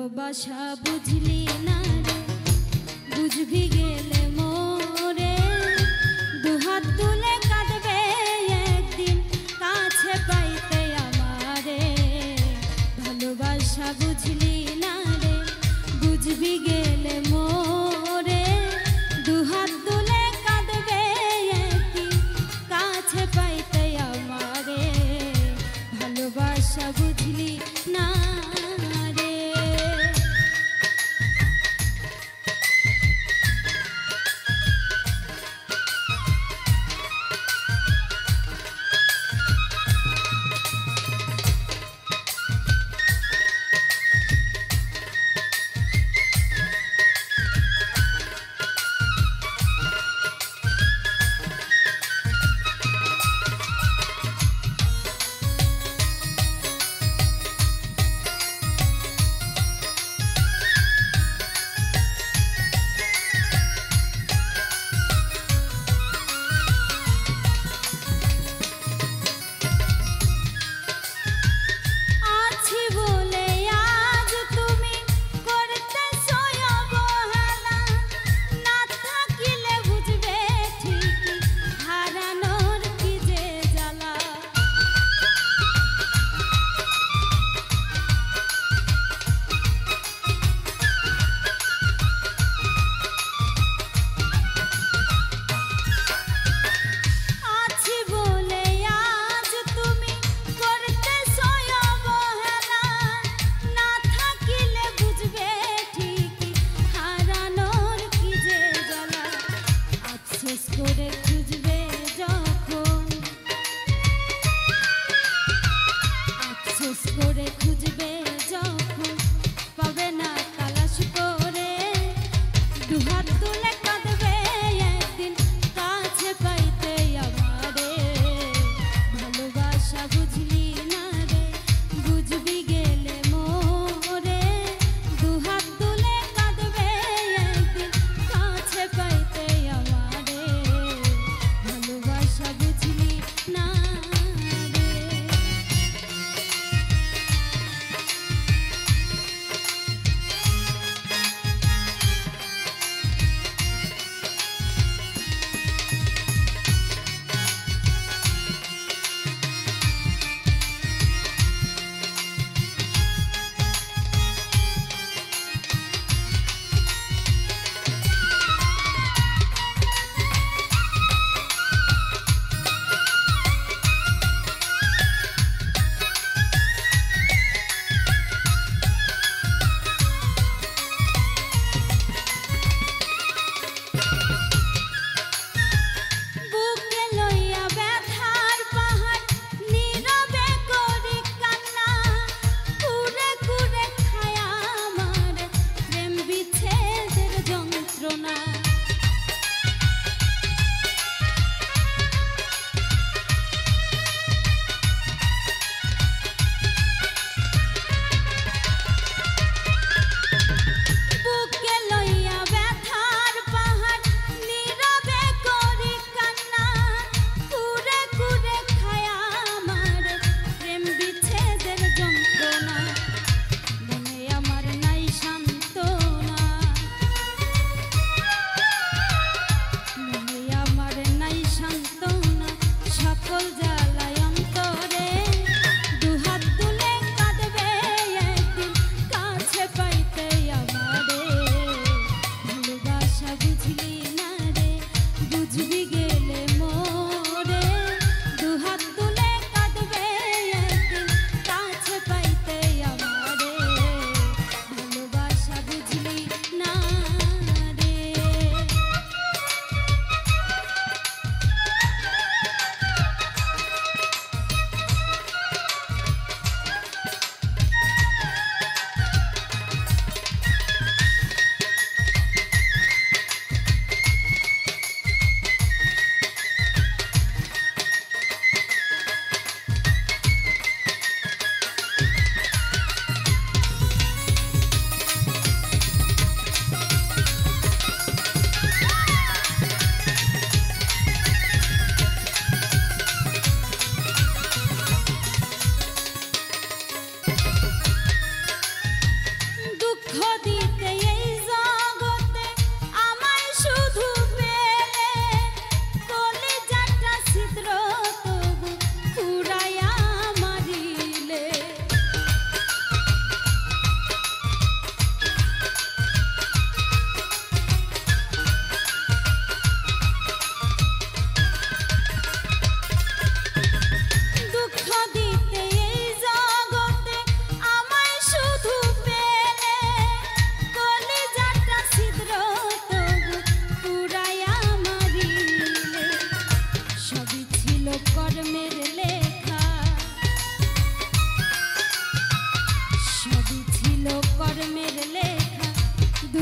ভালোবাসা বুঝলি না রে, বুঝবি গেলে মোরে, দুহাত তুলে কাঁদবে একদিন কাছে পাইতে আমারে। ভালোবাসা বুঝলি না রে, বুঝবি গেলে মোরে, দুহাত তুলে কাঁদবে একদিন কাছে পাইতে আমারে। ভালোবাসা বুঝলি না রে।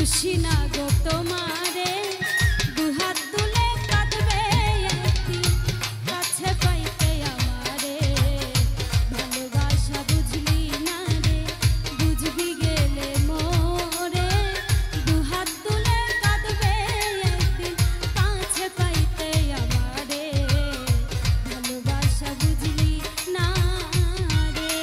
খুশি না গো তোমারে দুহাত তুলে কাঁদবে একদিন কাছে পাইতে আমারে ভালোবাসা বুঝলি না রে বুঝবি গেলে মোরে দুহাত তুলে কাঁদবে একদিন কাছে পাইতে আমারে ভালোবাসা বুঝলি না রে।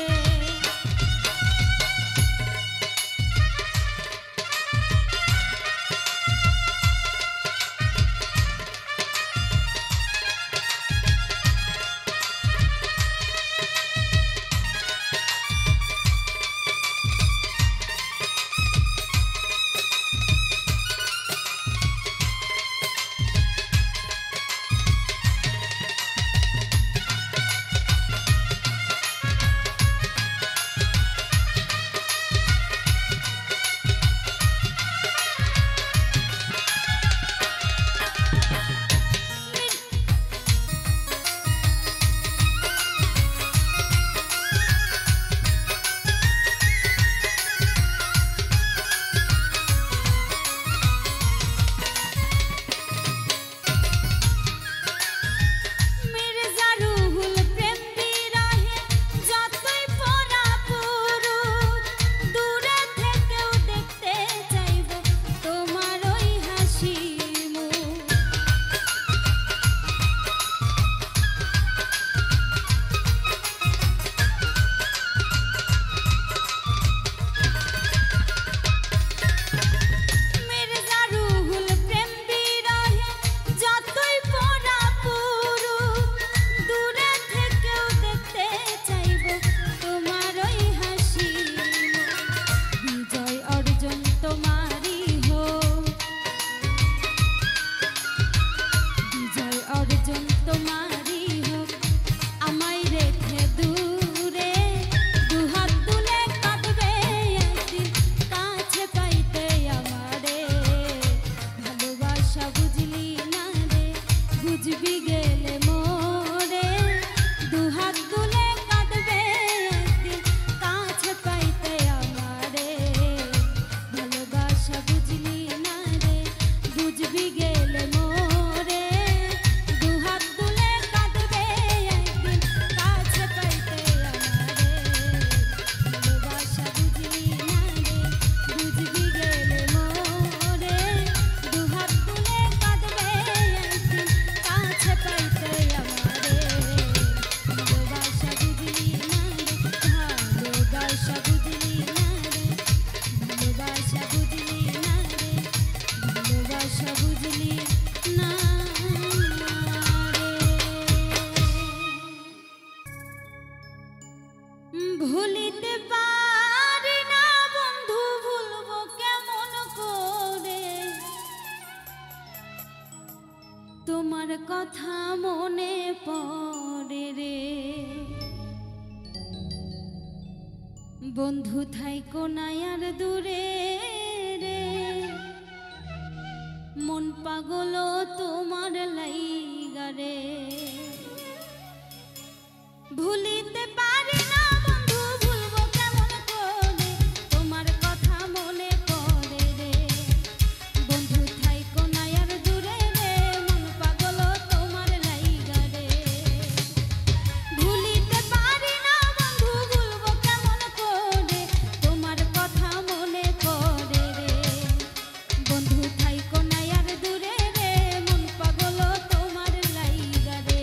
ভুলিতে পারি না বন্ধু ভুলবো কেমন করে তোমার কথা মনে পড়ে রে বন্ধু থাইকো না আর দূরে রে মন পাগল তোমার লাইগা রে ভুলিতে পারি না বন্ধু ভুলবো কেমন করে তোমার কথা মনে পড়ে রে বন্ধু থাইকো না আর দূরে রে মন পাগল তোমার লাইগা রে ভুলিতে পারি না বন্ধু ভুলবো কেমন করে তোমার কথা মনে পড়ে রে বন্ধু থাইকো না আর দূরে রে মন পাগল তোমার লাইগা রে।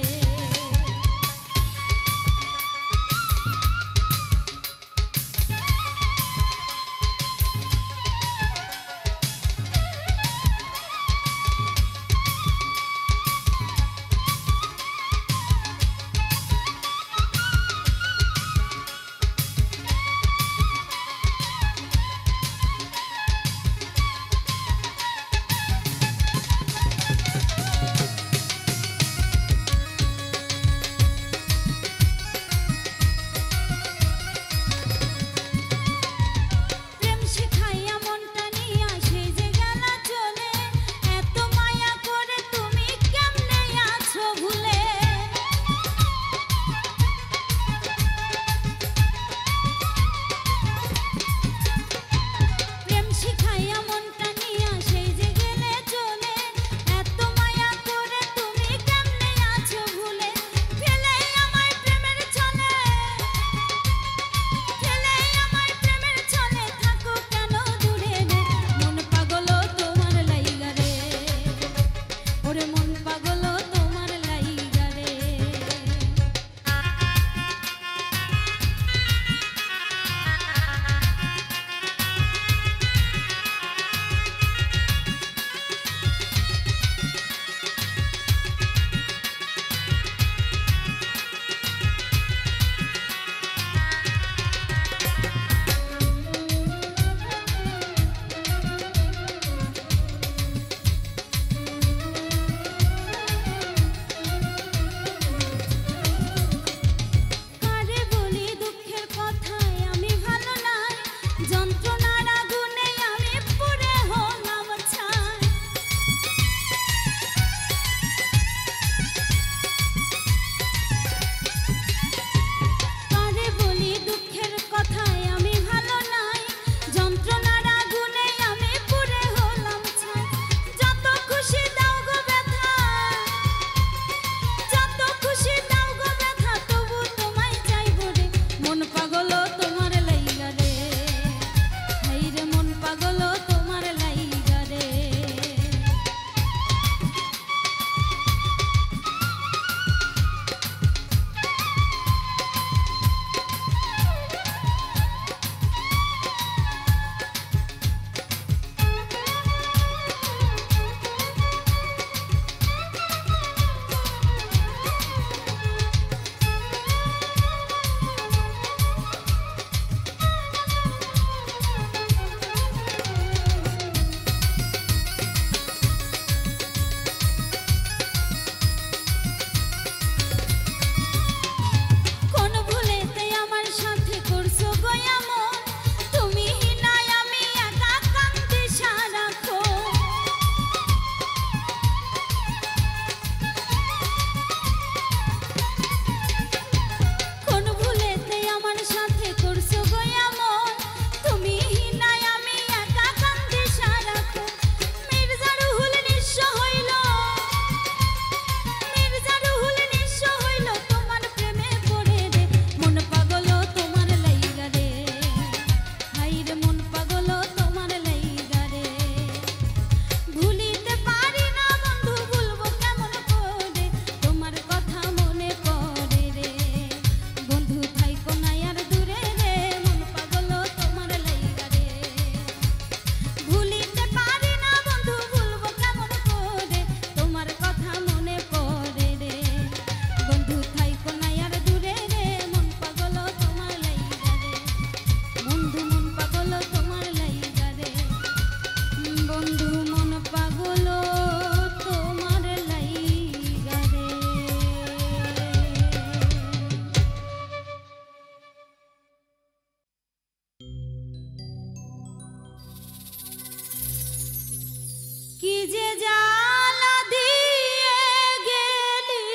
কি যে জ্বালা দিয়ে গেলি,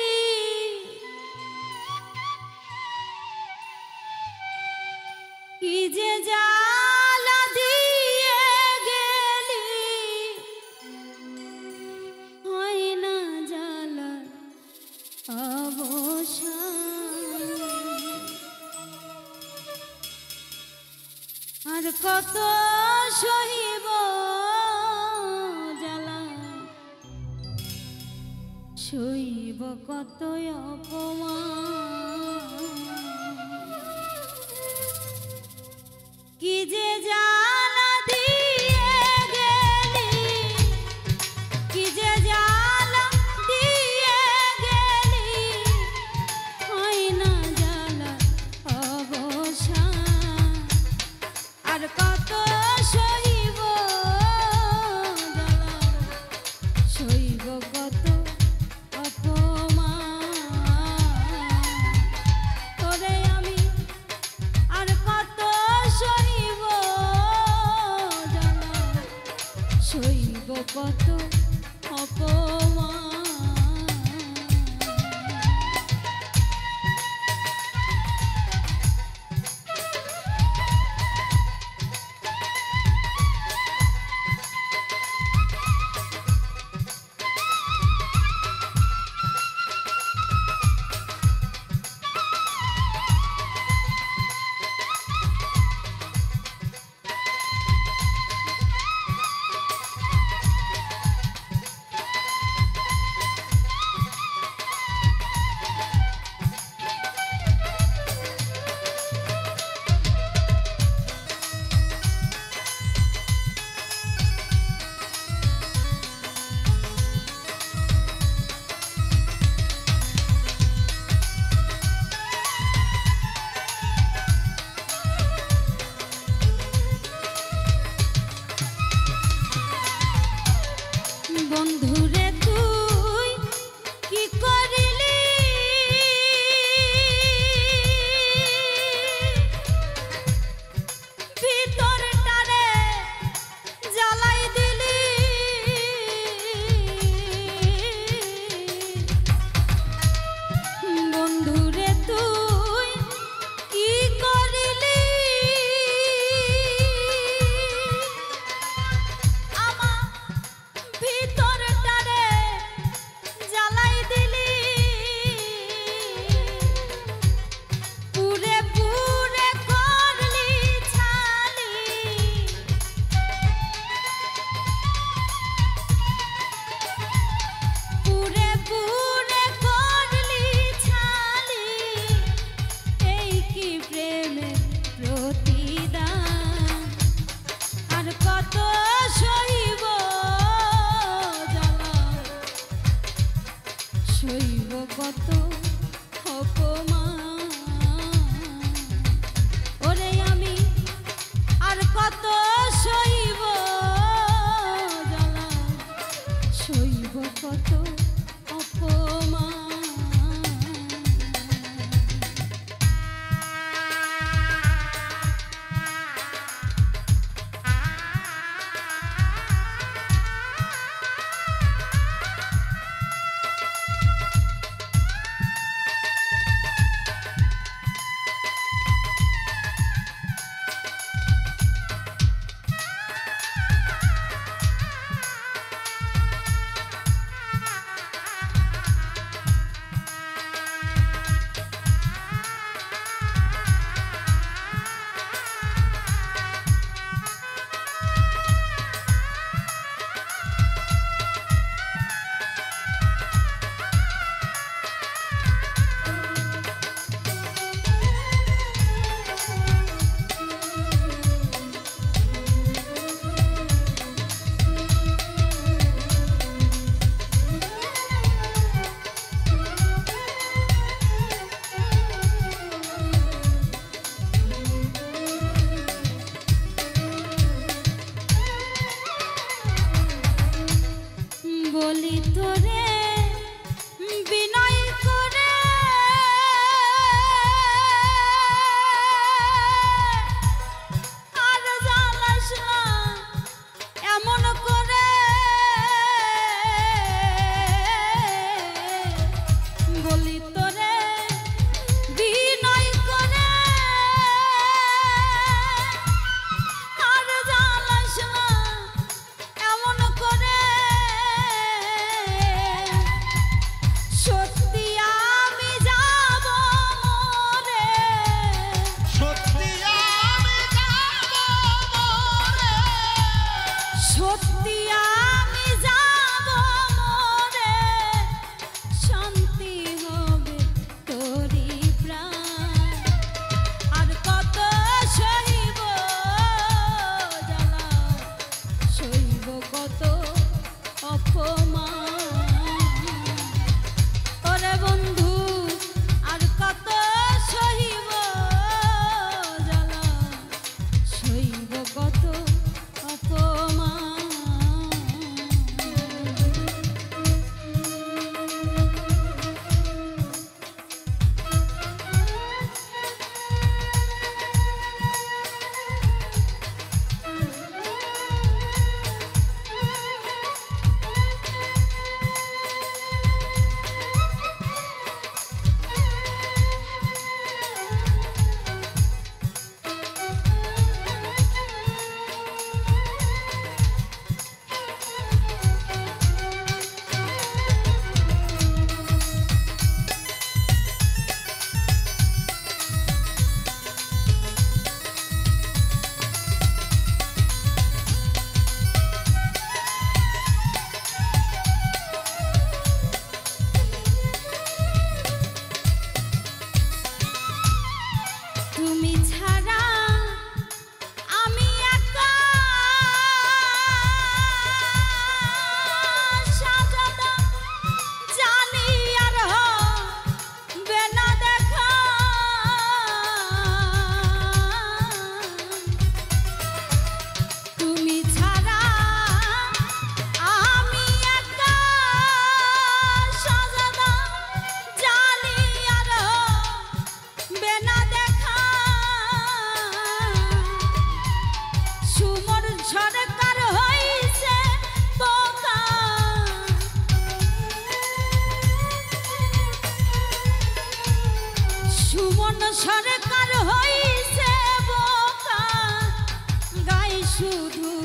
কি যে জ্বালা দিয়ে গেলি, হয় না জ্বালার অবসান। আর কত সহিব জ্বালা, সইব কত অপমান। কি যে জ্বালা দিয়ে গেলি, কি যে জ্বালা দিয়ে গেলি, হয় না জ্বালা অবসান। আর কত সইব জ্বালা, সইব কত অপমান। তোরে আমি আর কত সইব জ্বালা, সইব কত অপমান।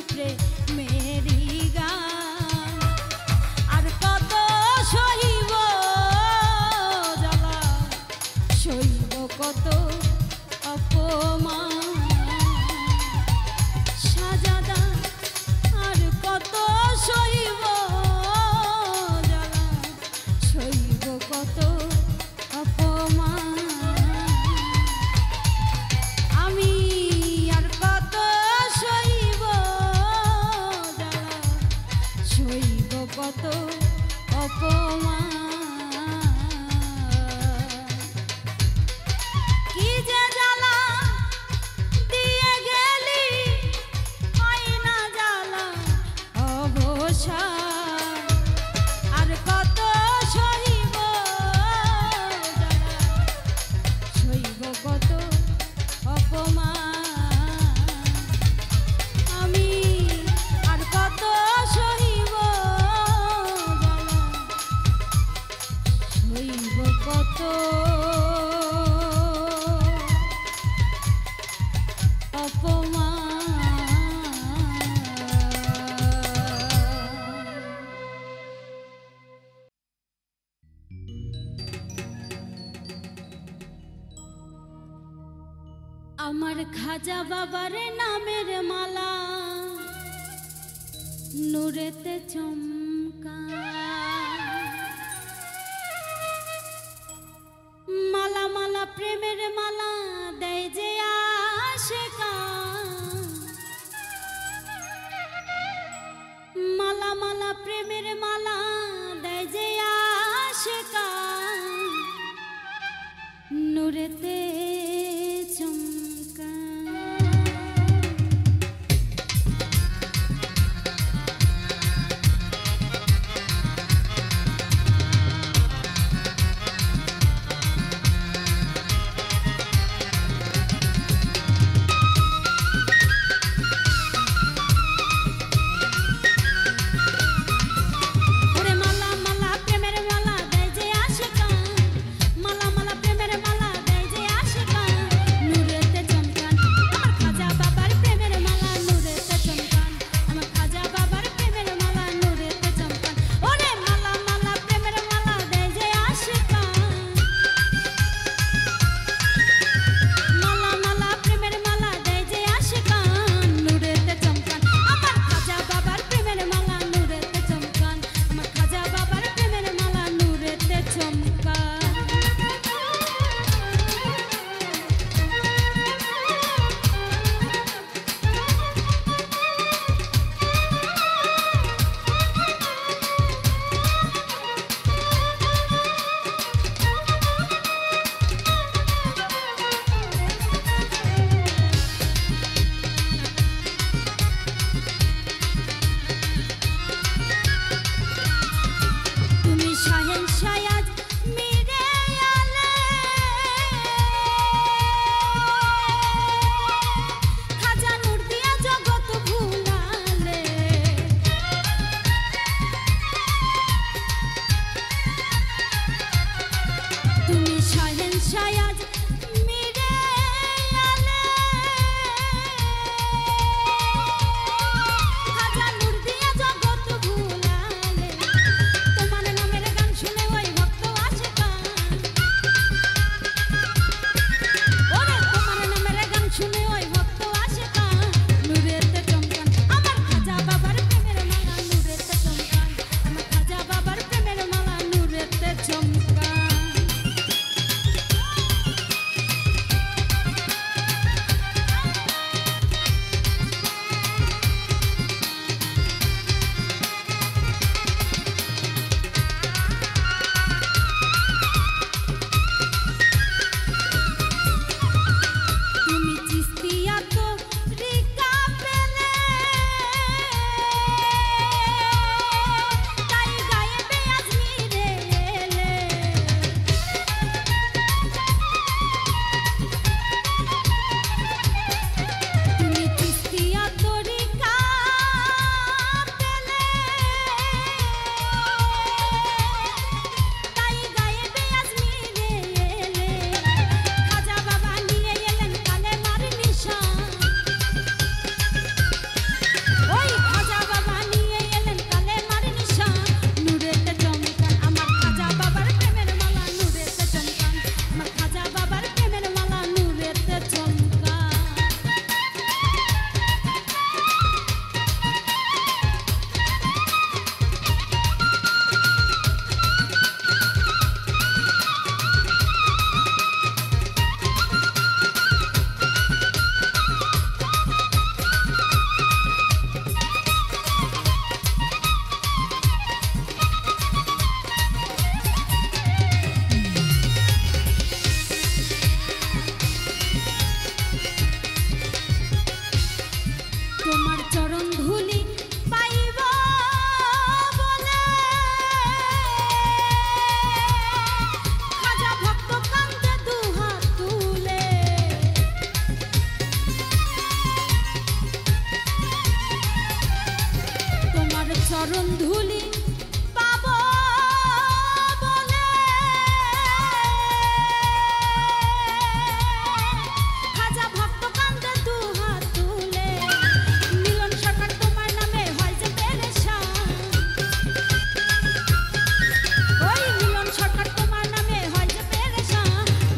প্রেমেরই গান। আর কত সহিব জ্বালা, সইব কত অপমান সাজাদা। আর কত সইব জ্বালা, সইব কত অপমান। আমি আর কত সইব জ্বালা, সইব কত অপমান। কি যে জ্বালা দিয়ে গেলি, হয় না জ্বালা অবসান। আর কত সইব জ্বালা, সইব কত অপমান। আমি আর কত সইব জ্বালা, সইব কত আমার খাজা বাবার নামের মালা নূরেতে চমকা। মালা মালা প্রেমের মালা দেয় যে আশিকা। মালা মালা প্রেমের মালা দেয় যে আশিকা। নূরেতে চমকা। ওরে মালা মালা প্রেমের মালা দেয় যে আশিকা। মালা মালা প্রেমের মালা দেয় যে চরণ ধুলি পাবো বলে খাজা ভক্ত কান্দে দু হাত তুলে মিলন সরকার তোমার নামে হয় যে পেরেশান ওই মিলন সরকার তোমার নামে হয় যে পেরেশান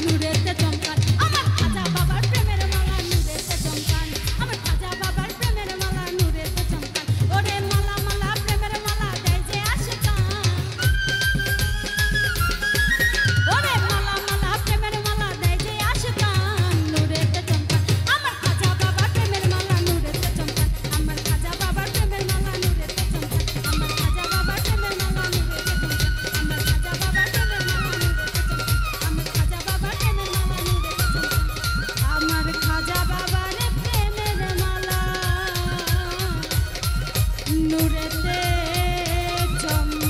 নূরেতে চমকান আমার খাজা বাবার প্রেমের মালা নূরেতে চমকান আমার খাজা বাবার প্রেমের মালা নূরেতে চমকান ওরে মালা মালা প্রেমের মালা দেয় যে আশিকান ওরে মালা মালা প্রেমের মালা দেয় যে আশিকান নূরেতে চমকান আমার খাজা বাবার প্রেমের মালা নূরেতে চমকান আমার খাজা বাবার প্রেমের মালা নূরেতে চমকান আমার খাজা বাবার প্রেমের মালা নূরেতে চমকান আমার খাজা বাবার প্রেমের মালা নূরেতে চমকান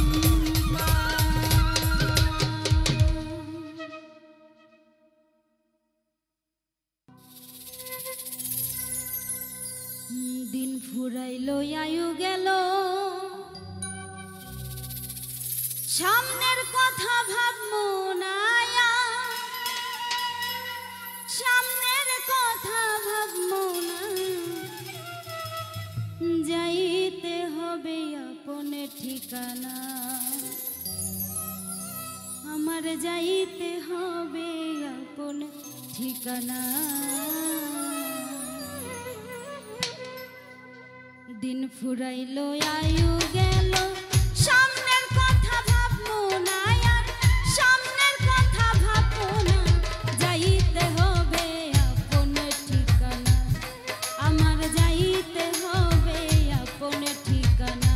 দিন ফুরাইলো আয়ু গেল সামনের কথা ভাবমু না সামনের কথা ভাবমু না যাইতে হবে আপনে ঠিকানা আমার যাইতে হবে আপনে ঠিকানা দিন ফুরাইলো আয়ু গেল সামনের কথা ভাবমু না আর সামনের কথা ভাবমু না যাইতে হবে আপনে ঠিকানা আমার যাইতে হবে আপনে ঠিকানা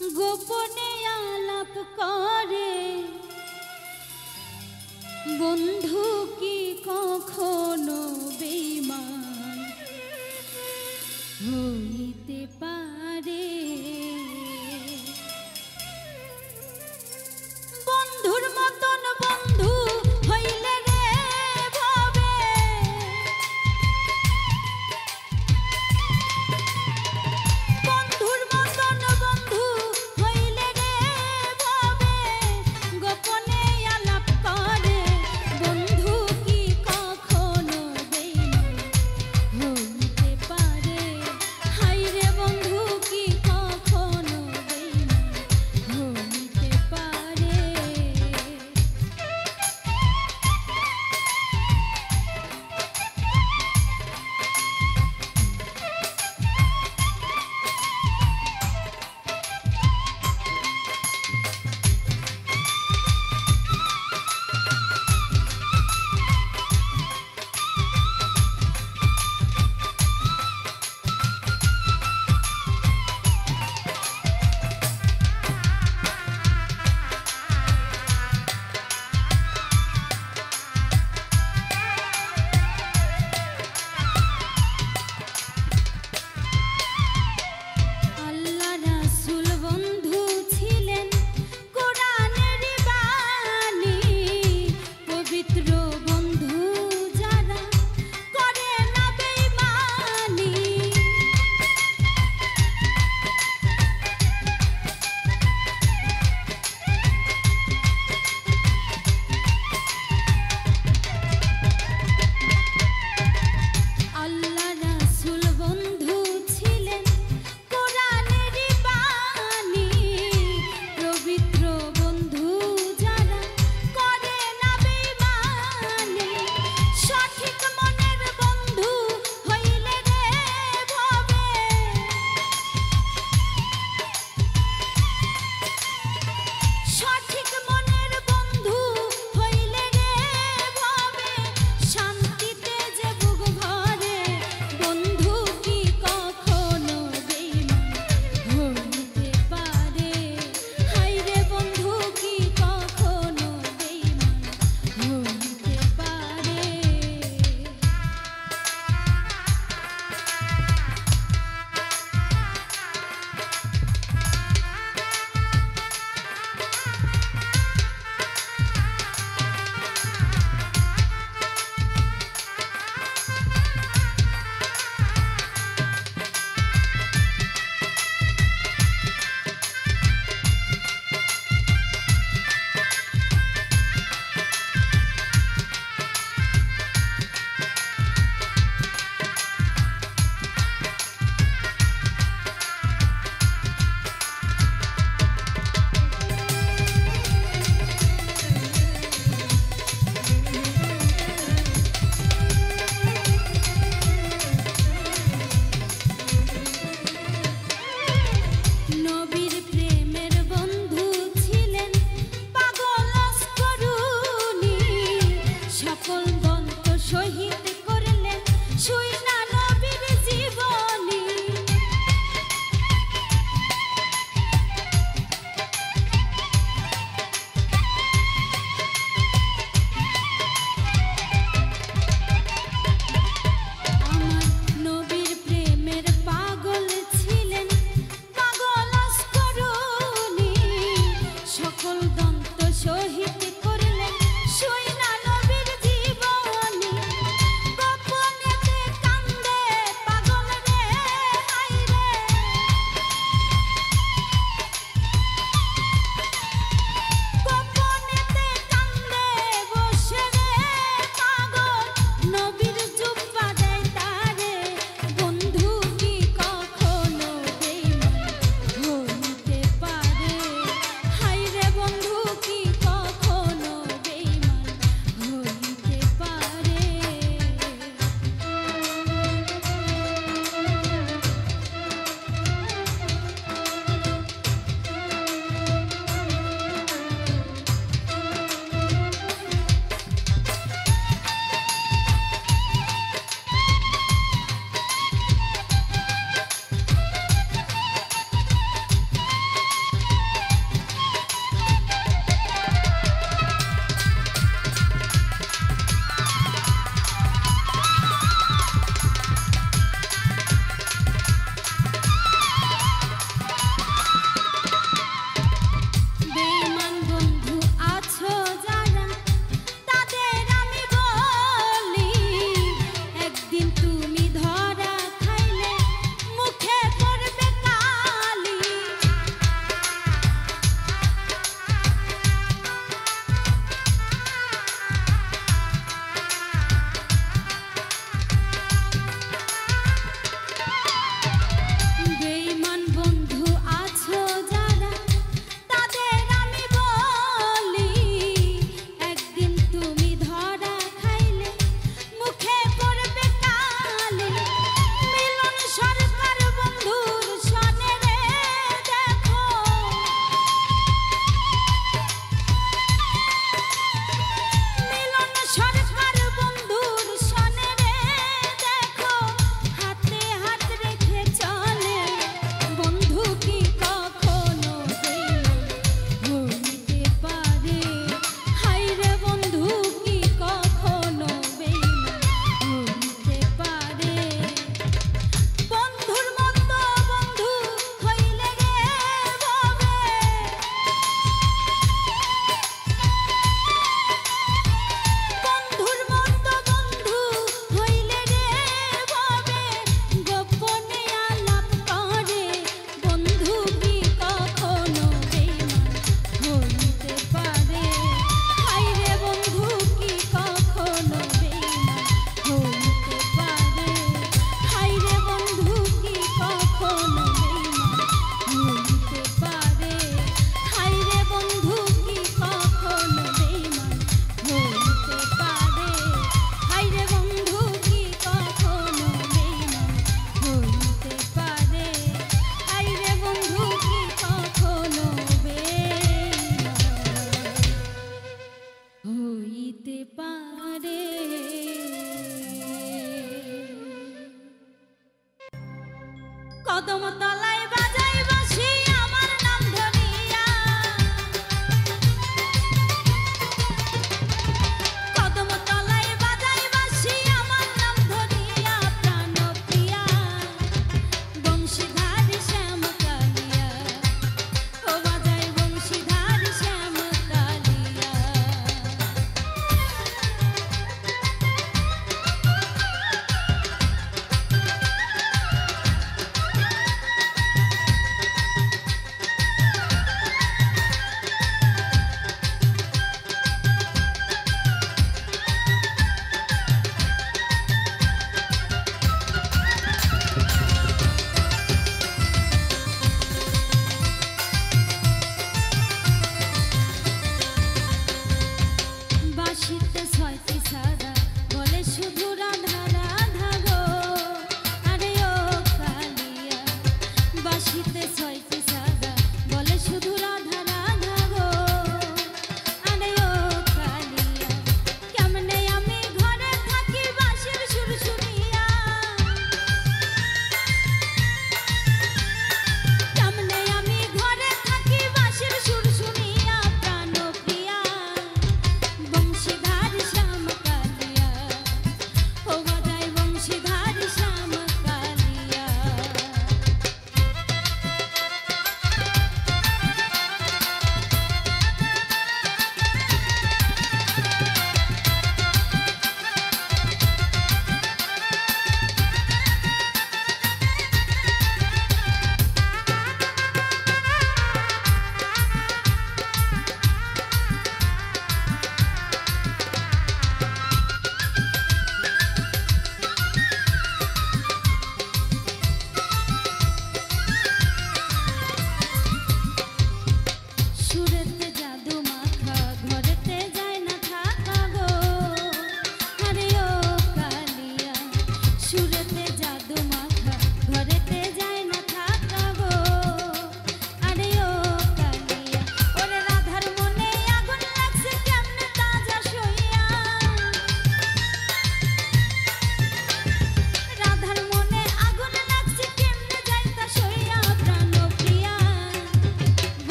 গোপনে আলাপ করে বন্ধু কি কখনো বেঈমান হইতে পারে? বন্ধুর মতন বন্ধু হইলে রে ভাবে, বন্ধুর মতন বন্ধু হইলে রে ভাবে, গোপনে আলাপ করে বন্ধু কি কখনো বেঈমান হইতে পারে? হায়রে বন্ধু কি কখনো বেঈমান হইতে পারে?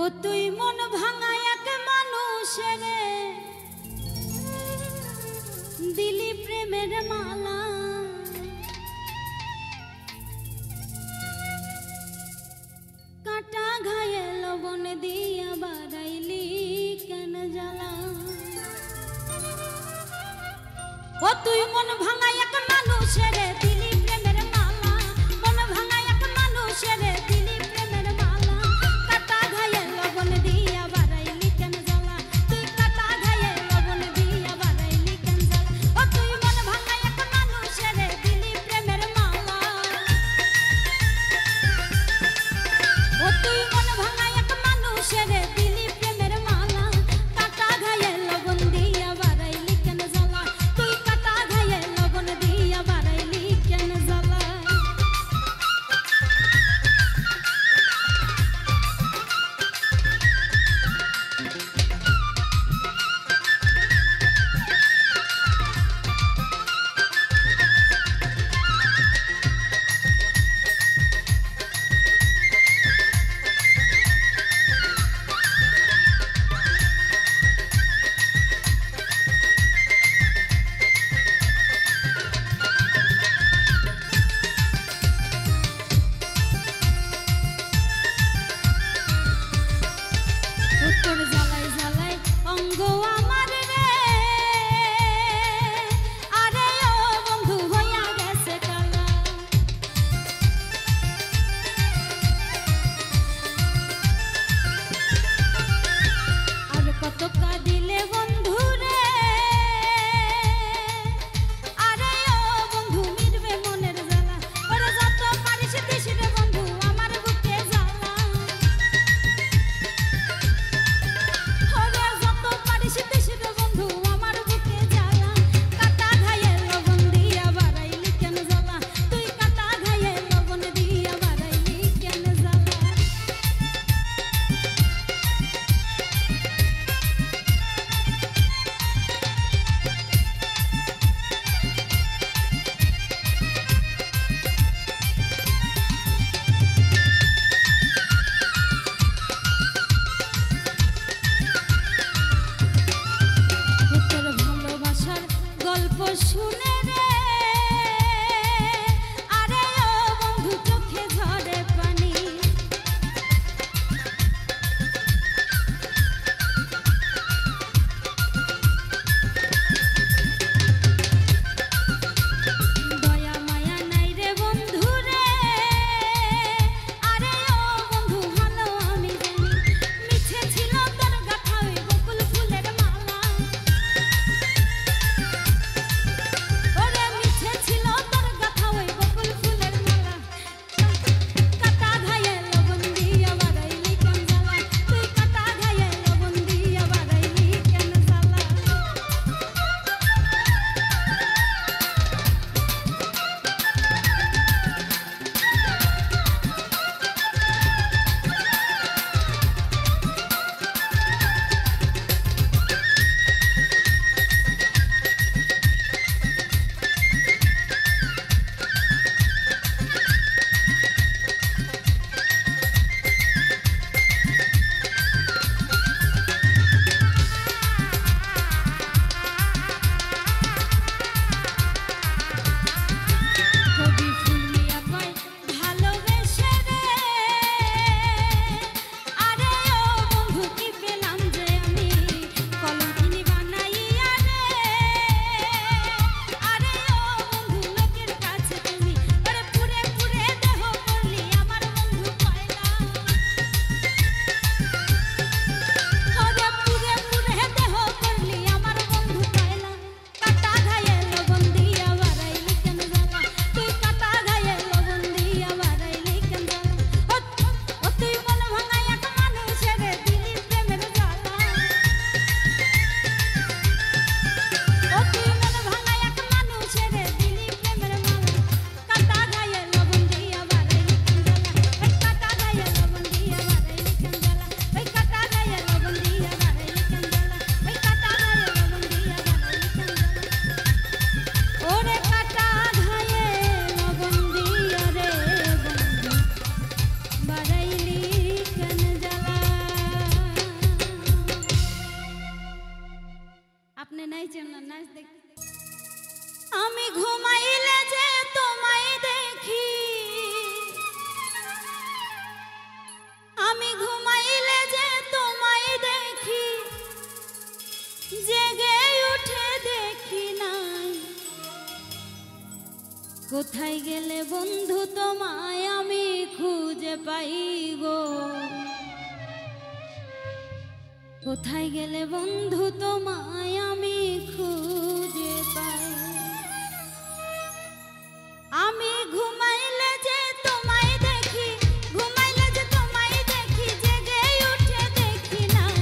ও তুই মন ভাঙা এক মানুষের দিলি প্রেমের মালা, কাটা ঘায়ে লবণ দিয়া বাড়াইলি কেন জ্বালা। ও তুই মন ভাঙা এক মানুষের দিলি প্রেমের মালা, মন ভাঙা এক মানুষের দিলি প্রেমের মালা, কাটা ঘায়ে লবণ দিয়া বাড়াইলি কেন জ্বালা, তুই কাটা ঘায়ে লবণ দিয়া বাড়াইলি কেন জ্বালা। ও তুই মন ভাঙা এক মানুষের দিলি প্রেমের মালা, ও তুই মন ভাঙা এক মানুষের দিলি প্রেমের মালা, কাটা ঘায়ে লবণ দিয়া বাড়াইলি কেন জ্বালা, তুই কাটা ঘায়ে লবণ দিয়া বাড়াইলি কেন জ্বালা। তোর জ্বালায় জ্বালায় অঙ্গ আমার রে, আরে ও বন্ধু হইয়া গেছে কালা। আর কত কাঁদিলে বন্ধু রে, আরে ও বন্ধু মিটবে মনের জ্বালা, ওরে যত পারিস দিস রে বন্ধু আমার বুকে জ্বালা। ওরে যত পারিস দিস রে বন্ধু আমার বুকে জ্বালা, কাটা ঘায়ে লবণ দিয়া বাড়াইলি কেন জ্বালা, তুই কাটা ঘায়ে লবণ দিয়া বাড়াইলি কেন জ্বালা। তোর ভালোবাসার গল্প শুনে রে, আরে ও বন্ধু চোখে ঝরে পানি। দয়া মায়া নাই রে বন্ধু রে, আরে ও বন্ধু ভালো আমি জানি, মিছে ছিল তোর গাথা ওই বকুল ফুলের মালা। ওরে কোথায় গেলে বন্ধু তোমায় আমি খুঁজে পাই গো, কোথায় গেলে বন্ধু তোমায় আমি খুঁজে পাই। আমি ঘুমাইলে যে তোমায় দেখি, ঘুমাইলে যে তোমায় দেখি, জেগে উঠে দেখি নাই।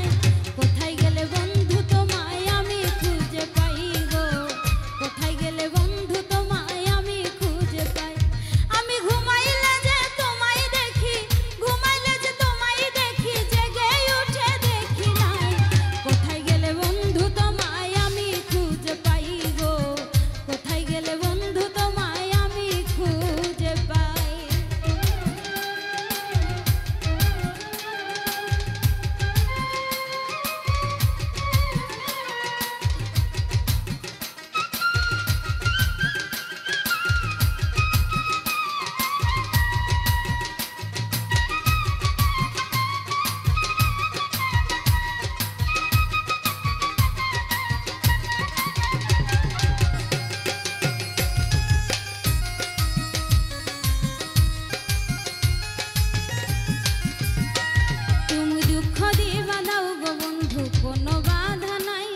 কোথায় গেলে বন্ধু তোমায় আমি খুঁজে পাই গো, কোথায় গেলে বন্ধু তোমায় আমি খুঁজে পাই। আমি ঘুমাইলে যে তোমায় দেখি, ঘুমাইলে যে তোমায় দেখি, জেগে উঠে দেখি নাই। কোথায় গেলে বন্ধু তোমায় আমি খুঁজে পাই গো, কোথায় গেলে বন্ধু তোমায় আমি খুঁজে পাই। তুমি দুঃখ দিবা দাও গো বন্ধু, কোনো বাধা নাই,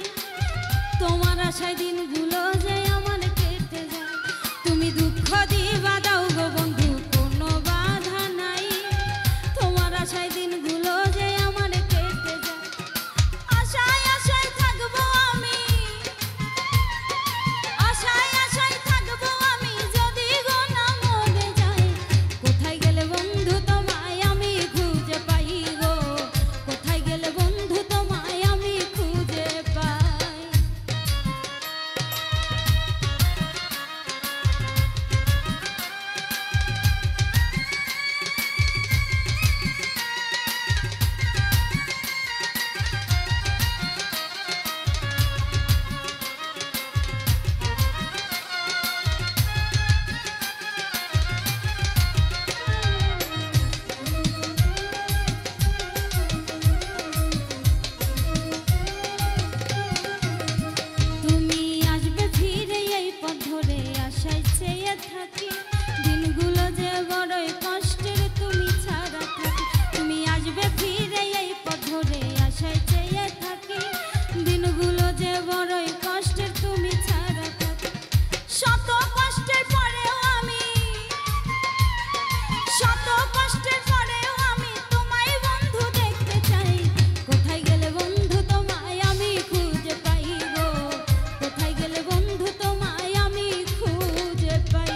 তোমার আশায় দিনগুলো যে আমার কেটে যায়। তুমি দুঃখ দিবা দাও গো বন্ধু, কোনো বাধা নাই, তোমার আশায় দিনগুলো যে আমার কেটে যায়। আশায় আশায় থাকবো আমি, আশায় আশায় থাকবো আমি, যদি গো না মরে যাই। কোথায় গেলে বন্ধু তোমায় আমি খুঁজে পাই গো, কোথায় গেলে বন্ধু তোমায় আমি খুঁজে পাই। তুমি আসবে ফিরে এই পথ ধরে, আশায় চেয়ে থাকি, দিনগুলো যে বড়ই কষ্টের তুমি ছাড়া থাকি। তুমি আসবে ফিরে এই পথ ধরে, আশায় চেয়ে থাকি, দিনগুলো যে বড়ই কষ্টের তুমি ছাড়া থাকি। শত কষ্টের পরেও আমি, শত কষ্টের পরেও আমি তোমায় বন্ধু দেখতে চাই। কোথায় গেলে বন্ধু তোমায় আমি খুঁজে পাই গো, কোথায় গেলে বন্ধু তোমায় আমি খুঁজে পাই।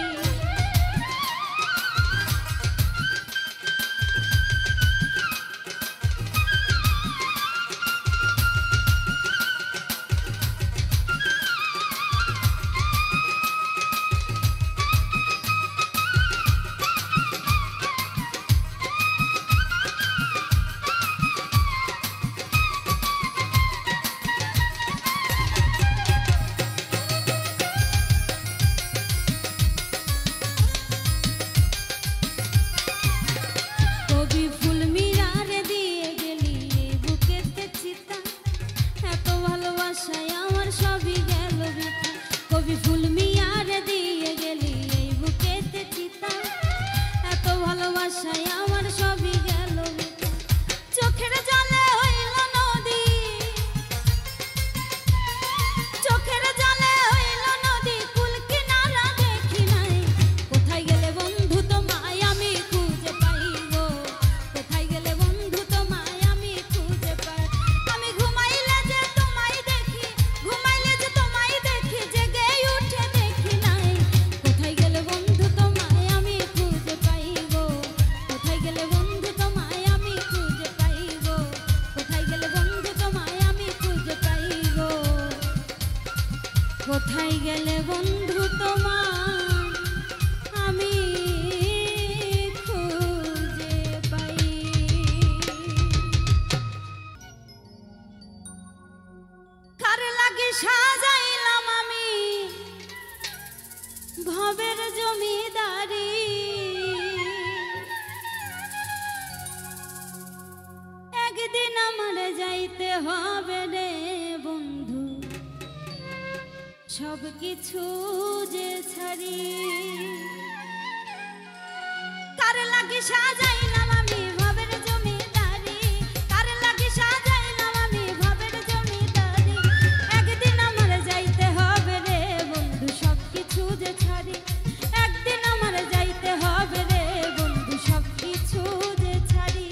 কবি ফুল মিরারে দিয়ে গেলি এই বুকেতে চিতা, এত ভালোবাসায় আমার সবই গেল বৃথা। কবি ফুল মিরারে দিয়ে গেলি এই বুকেতে চিতা, এত ভালোবাসায় আমার সবই গেল বৃথা। চোখের জলে হইল নদী, চোখের জলে হইল নদী, কুল কিনারা দেখি নাই। কোথায় গেলে বন্ধু তোমায় আমি খুঁজে পাই গো, কোথায় গেলে বন্ধু তোমায় আমি খুঁজে পাই। আমি ঘুমাইলে যে তোমায় দেখি, ঘুমাইলে যে তোমায় দেখি, জেগে উঠে দেখি নাই। কোথায় গেলে বন্ধু তোমায় আমি খুঁজে পাই গো, কোথায় গেলে বন্ধু তোমায় আমি খুঁজে পাই গো, কোথায় গেলে বন্ধু তোমায় আমি খুঁজে পাই গো, কোথায় গেলে বন্ধু তোমায় আমি খুঁজে পাই। কার লাগে সাজাইলাম আমি ভবের জমিদারি, একদিন আমার যাইতে হবে রে বন্ধু, সব কিছু যে ছাড়ি। লাগি সাজাইলাম আমি ভবের জমিদারি, কার লাগি সাজাইলাম আমি ভবের জমিদারি। একদিন আমার যাইতে হবে রে বন্ধু সবকিছু যে ছাড়ি, একদিন আমার যাইতে হবে রে বন্ধু সবকিছু যে ছাড়ি।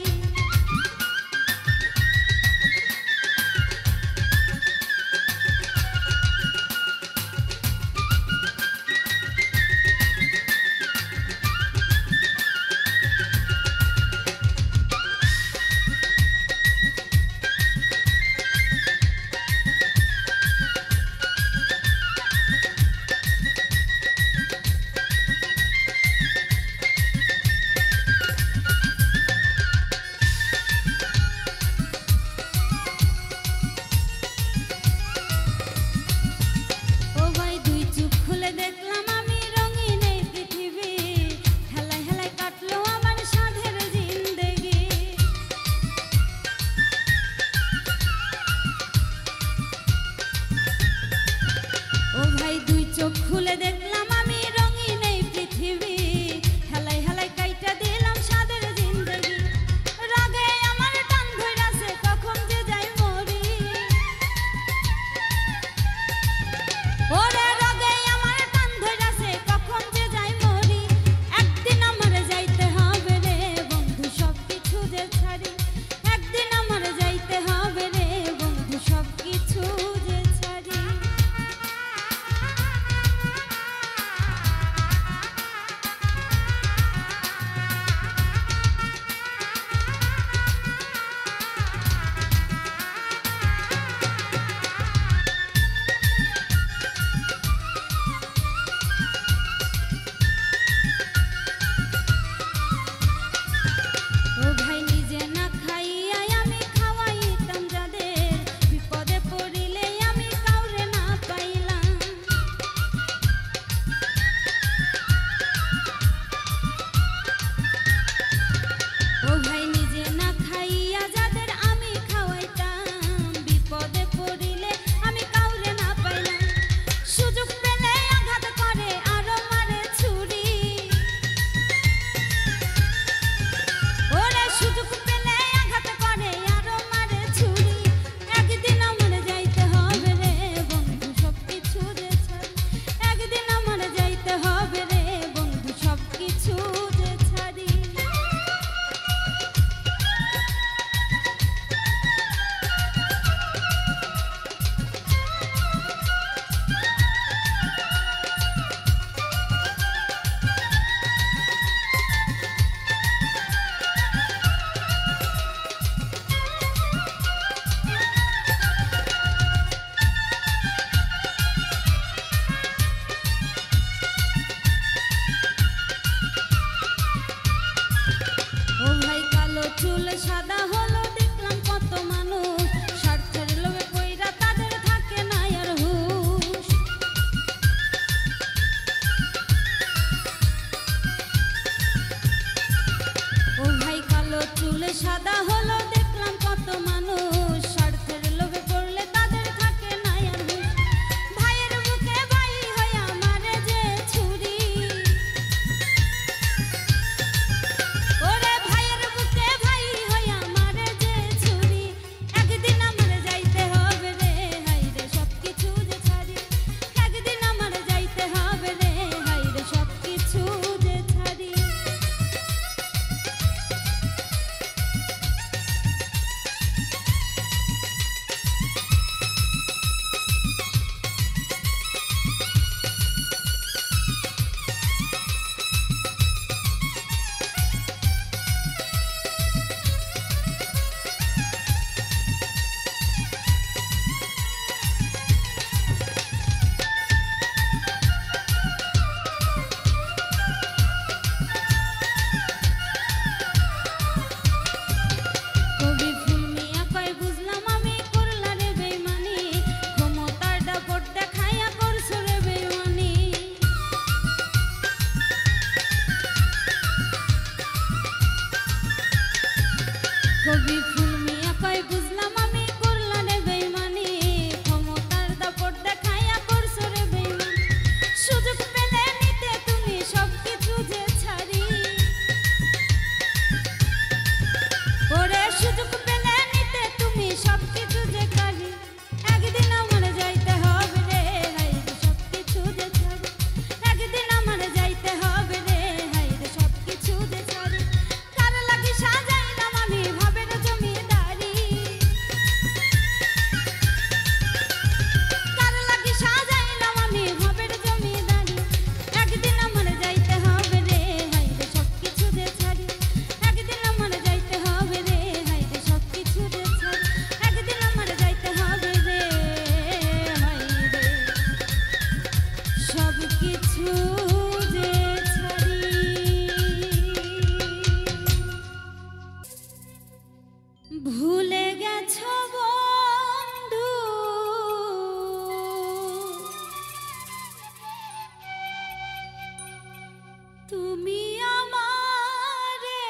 তুমি আমারে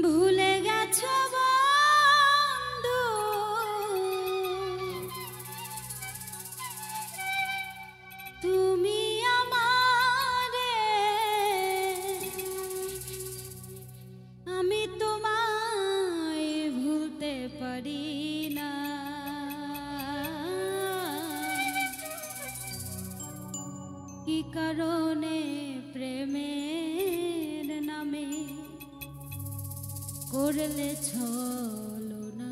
ভুলে গেছো বন্ধু, তুমি আমারে, আমি তোমায় ভুলতে পারি না। কি কারণে প্রেমের নামে করলে ছলনা?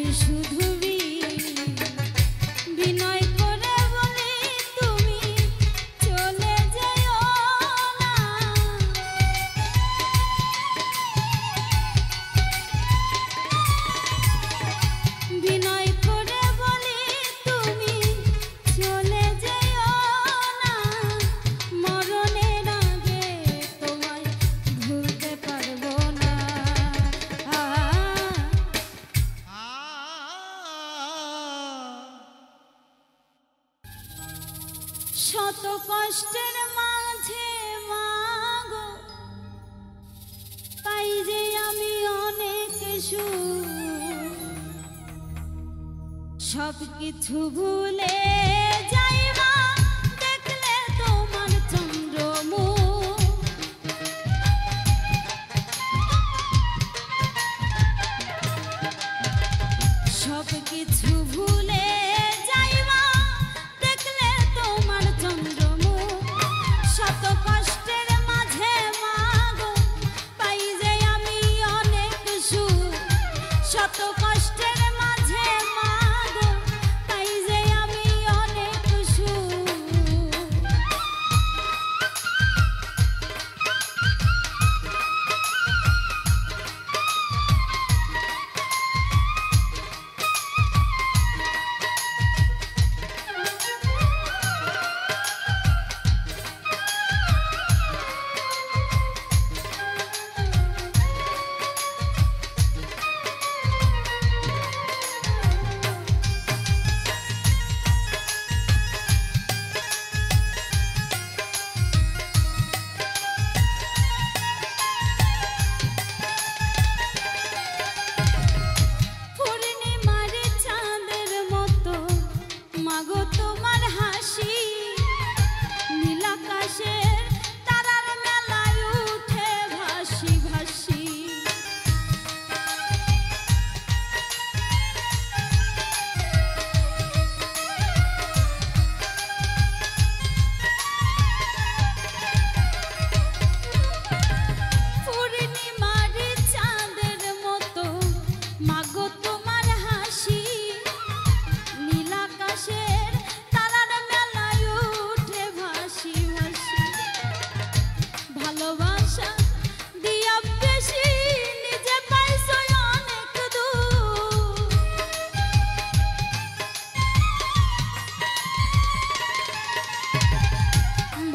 আমি শুধু বিনয় করে বলি তুমি চলে যেও না। বিনয় করে বলি তুমি চলে যেও না, মরণের আগে তোমায় ভুলতে পারবো না। শত কষ্টের মাঝে মাগো পাই যে আমি অনেক সুখ, সবকিছু ভুলে যাইবা দেখলে তোমার চন্দ্রমুখ। সবকিছু ভুলে যাইবা দেখলে তোমার চন্দ্রমুখ। শত কষ্টের মাঝে মাগো পাই যে আমি অনেক সুখ, শত কষ্টের মাঝে মাগো পাই যে আমি অনেক সুখ।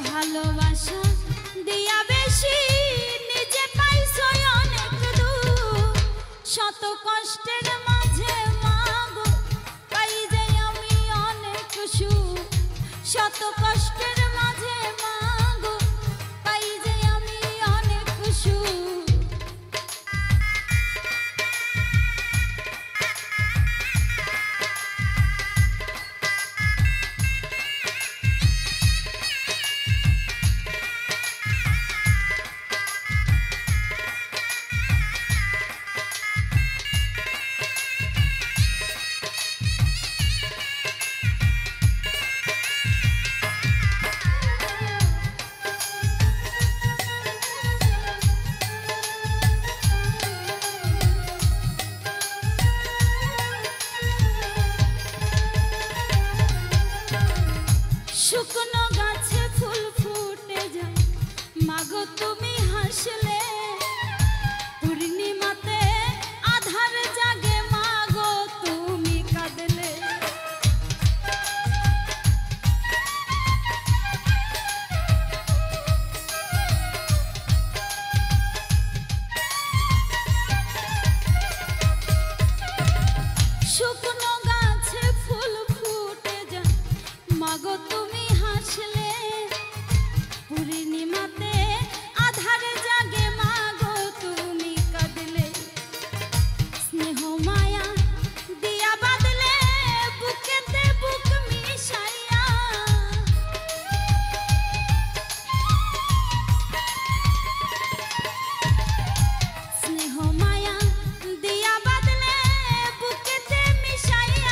ভালোবাসা দিয়া বেশি নিজে পাইছো অনেক দূর, শত কষ্টের মাঝে মাগো পাই যে আমি অনেক সুখ, শত কষ্টের মাঝে মাগো পাই যে আমি অনেক সুখ। শুকনো গাছে ফুল ফুটে যায় মাগো তুমি হাসলে, পূর্ণিমাতে আধার জাগে মাগো তুমি কাঁদলে। শুকনো গাছে ফুল ফুটে যায় মাগো তুমি হাসলে, পূর্ণিমাতে আধার জাগে মাগো তুমি কাঁদলে। স্নেহ মায়া দিয়া বাঁধলে বুকেতে বুক মিশাইয়া, স্নেহ মায়া দিয়া বাঁধলে বুকেতে মিশাইয়া।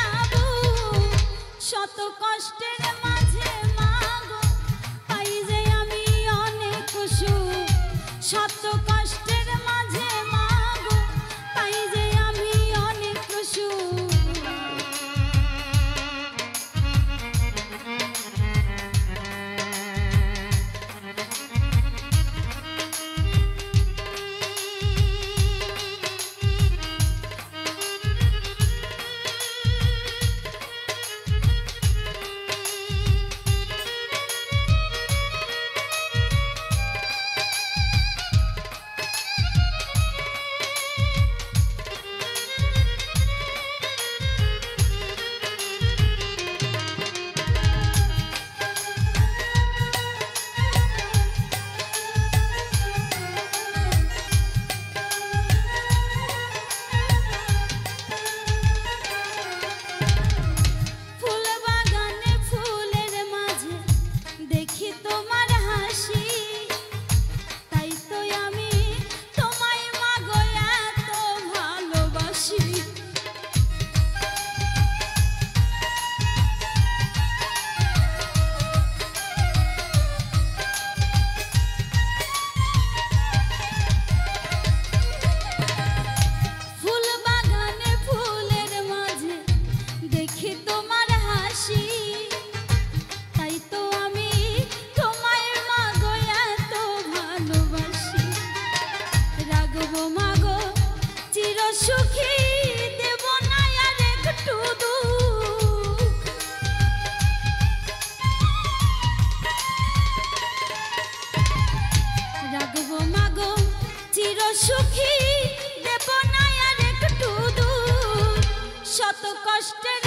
কষ্টে